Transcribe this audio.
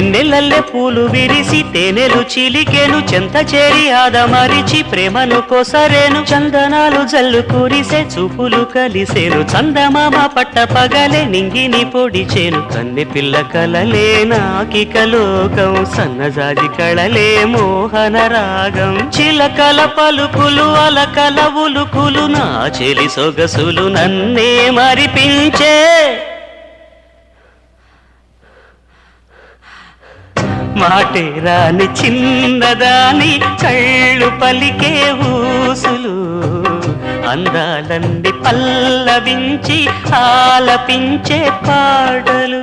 వెన్నెలల్లె పూలు విరిసి తేనెలు చిలికెను చెంత చేరి ఆదమరిచి ప్రేమను కొసరేను చందనాలు జల్లు కురిసే చూపులు కలిసేను చందమామ పట్ట పగలే నింగిని పొడిచేను కన్నె పిల్ల కలలే నాకిక లోకం సన్నజాజి కళలే మోహన రాగం చిలకల పలుకులు అలకల ఉలుకులు నా చెలి సొగసులు నన్నే మరిపించే మాటే రాని చిన్నదాని కళ్ళు పలికే ఊసులు అందాలన్నీ పల్లవించి ఆలపించే పాటలు